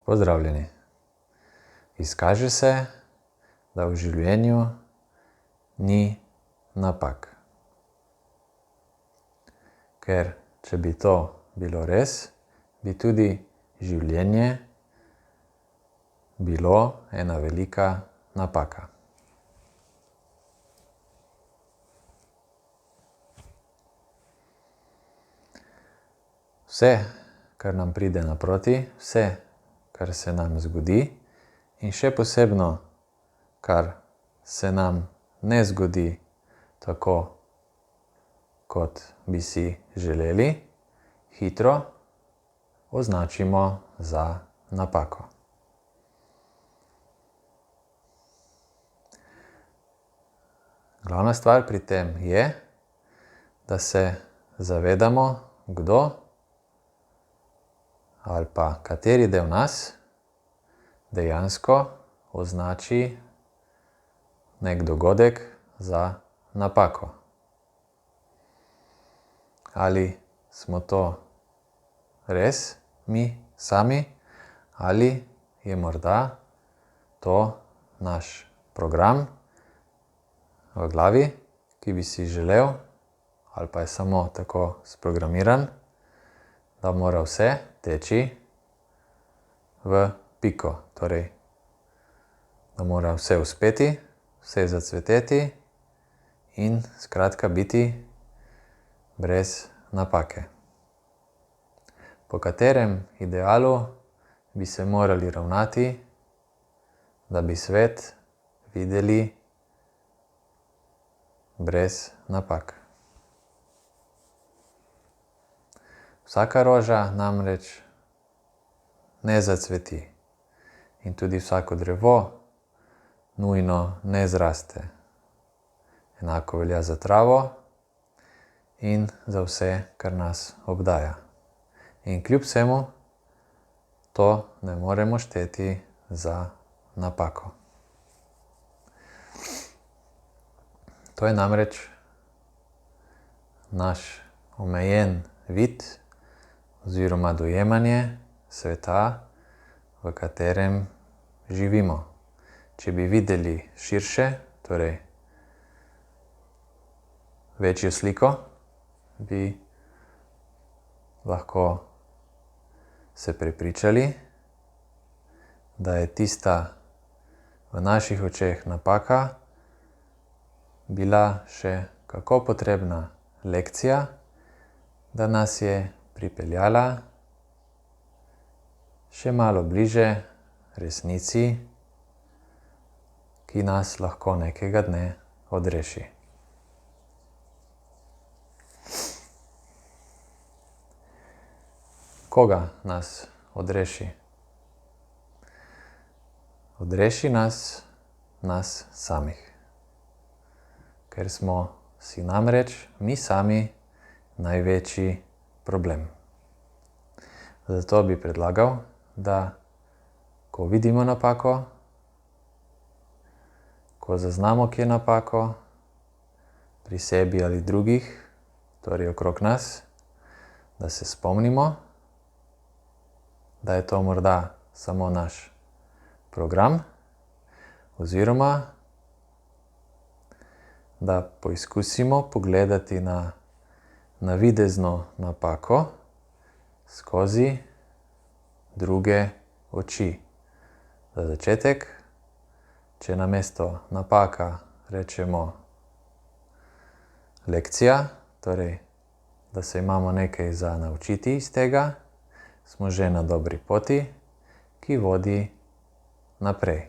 Pozdravljeni. Izkaže se, da v življenju ni napak. Ker če bi to bilo res, bi tudi življenje bilo ena velika napaka. Vse, kar nam pride naproti, vse, kar se nam zgodi, in še posebno, kar se nam ne zgodi tako, kot bi si želeli, hitro označimo za napako. Glavna stvar pri tem je, da se zavedamo, kdo ali pa kateri del nas dejansko označi nek dogodek za napako. Ali smo to res mi sami, ali je morda to naš program v glavi, ki bi si želel, ali pa je samo tako sprogramiran, da mora vse teči v piko. Torej, da mora vse uspeti, vse zacveteti in skratka biti brez napake. Po katerem idealu bi se morali ravnati, da bi svet videli brez napak. Vsaka roža namreč ne zacveti in tudi vsako drevo nujno ne zraste. Enako velja za travo in za vse, kar nas obdaja. In kljub vsemu to ne moremo šteti za napako. To je namreč naš omejen vid oziroma dojemanje sveta, v katerem živimo. Če bi videli širše, torej večjo sliko, bi lahko se prepričali, da je tista v naših očeh napaka bila še kako potrebna lekcija, da nas je pripeljala še malo bliže resnici, ki nas lahko nekega dne odreši. Koga nas odreši? Odreši nas samih. Ker smo si namreč mi sami največji problem. Zato bi predlagal, da ko vidimo napako, ko zaznamo, kje je napako, pri sebi ali drugih, torej okrog nas, da se spomnimo, da je to morda samo naš program, oziroma da poizkusimo pogledati na navidezno napako skozi druge oči. Za začetek, če namesto napaka rečemo lekcija, torej da se imamo nekaj za naučiti iz tega, smo že na dobri poti, ki vodi naprej.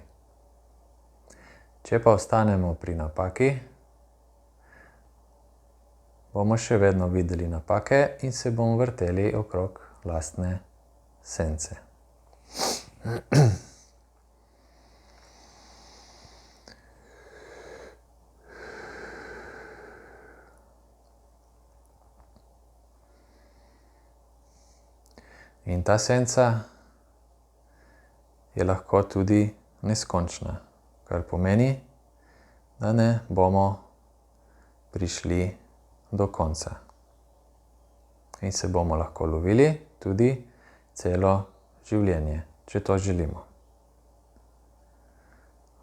Če pa ostanemo pri napaki, bomo še vedno videli napake in se bomo vrteli okrog lastne sence. In ta senca je lahko tudi neskončna, kar pomeni, da ne bomo prišli do konca. In se bomo lahko lovili tudi celo življenje, če to želimo.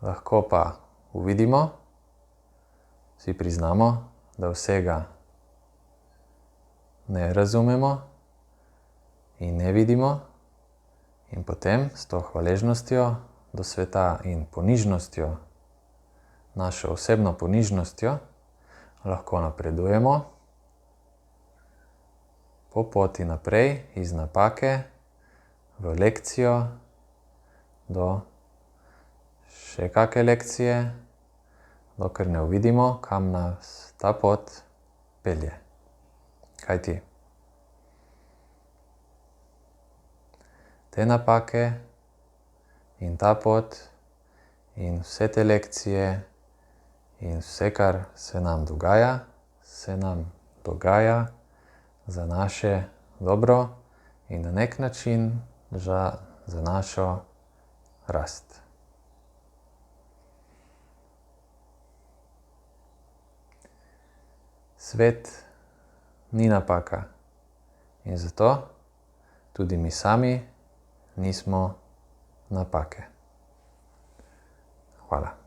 Lahko pa uvidimo, si priznamo, da vsega ne razumemo in ne vidimo, in potem s to hvaležnostjo do sveta in ponižnostjo, našo osebno ponižnostjo, lahko napredujemo po poti naprej iz napake v lekcijo do še kakšne lekcije, dokler ne uvidimo, kam nas ta pot pelje. Kajti te napake in ta pot in vse te lekcije in vse, kar se nam dogaja za naše dobro in na nek način za našo rast. Svet ni napaka in zato tudi mi sami nismo napake. Hvala.